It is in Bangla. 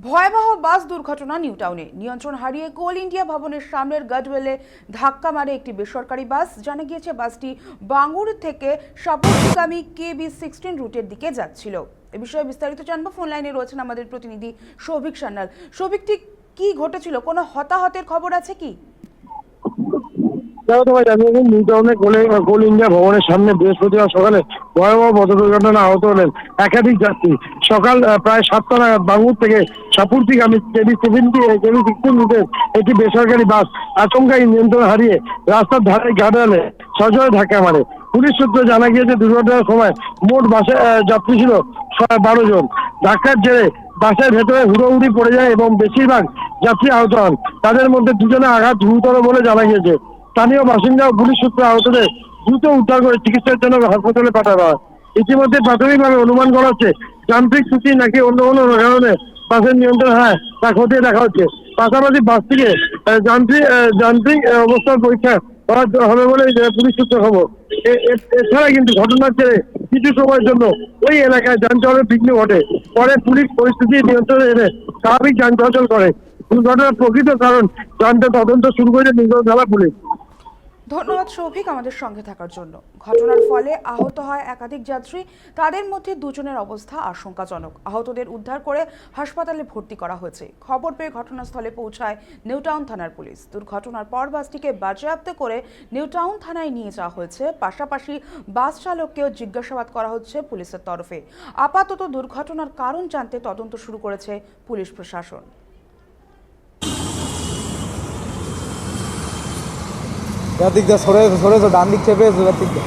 ভয়াবহ বাস দুর্ঘটনা নিউটাউনে নিয়ন্ত্রণ হারিয়ে কোল ইন্ডিয়া ভবনের সামনের গার্ডওয়েলে ধাক্কা মারে একটি বেসরকারি বাস। জানা গিয়েছে বাসটি বাঙ্গুর থেকে সাপুরদিগামী KB16 রুটের দিকে যাচ্ছিল। এ বিষয়ে বিস্তারিত জানবো, ফোন লাইনে রয়েছেন আমাদের প্রতিনিধি সৌভিক সান্যাল। সৌভিক, ঠিক কি ঘটেছিল? কোনো হতাহতের খবর আছে কি? নিউটাউনে কোল ইন্ডিয়া ভবনের সামনে বৃহস্পতিবার সকালে ভয়াবহ পথ দুর্ঘটনা আহত হলেন একাধিক যাত্রী। সকাল প্রায় 7টা নাগাদ বাঙ্গুর থেকে সাপুরদিগামী KB16 রুটের একটি বেসরকারি বাস আচমকাই নিয়ন্ত্রণ হারিয়ে রাস্তার ধারে গার্ডওয়ালে সজোরে ধাক্কা মারে। পুলিশ সূত্রে জানা গিয়েছে দুর্ঘটনার সময় মোট বাসে যাত্রী ছিল 12 জন। ধাক্কার জেরে বাসের ভেতরে হুড়োহুড়ি পড়ে যায় এবং বেশিরভাগ যাত্রী আহত হন। তাদের মধ্যে দুজনে আঘাত গুরুতর বলে জানা গিয়েছে। স্থানীয় বাসিন্দা ও পুলিশ সূত্রে আহতদের দ্রুত উদ্ধার করে চিকিৎসার জন্য হাসপাতালে পাঠানো হয়। ইতিমধ্যে প্রাথমিকভাবে অনুমান করা হচ্ছে যান্ত্রিক ত্রুটি নাকি অন্য কোনো কারণে বাসের নিয়ন্ত্রণ হয় তা খতিয়ে দেখা হচ্ছে। পাশাপাশি বাসটিকে যান্ত্রিক অবস্থার পরীক্ষা করা হবে বলে পুলিশ সূত্রে খবর। এছাড়া কিন্তু ঘটনার জেরে কিছু সময়ের জন্য ওই এলাকায় যান চলাচলের বিঘ্ন ঘটে। পরে পুলিশ পরিস্থিতি নিয়ন্ত্রণে এনে স্বাভাবিক যান চলাচল করে। দুর্ঘটনার প্রকৃত কারণ জানতে তদন্ত শুরু করেছে নিউটাউন থানা পুলিশ। ধন্যবাদ সৌভিক আমাদের সঙ্গে থাকার জন্য। ঘটনার ফলে আহত হয় একাধিক যাত্রী, তাদের মধ্যে দুজনের অবস্থা আশঙ্কাজনক। আহতদের উদ্ধার করে হাসপাতালে ভর্তি করা হয়েছে। খবর পেয়ে ঘটনাস্থলে পৌঁছায় নিউটাউন থানার পুলিশ। দুর্ঘটনার পর বাসটিকে বাজেয়াপ্ত করে নিউটাউন থানায় নিয়ে যাওয়া হয়েছে। পাশাপাশি বাস চালককেও জিজ্ঞাসাবাদ করা হচ্ছে পুলিশের তরফে। আপাতত দুর্ঘটনার কারণ জানতে তদন্ত শুরু করেছে পুলিশ প্রশাসন। দিক দিয়ে সরে ডান দিক চেপে দিক দিয়ে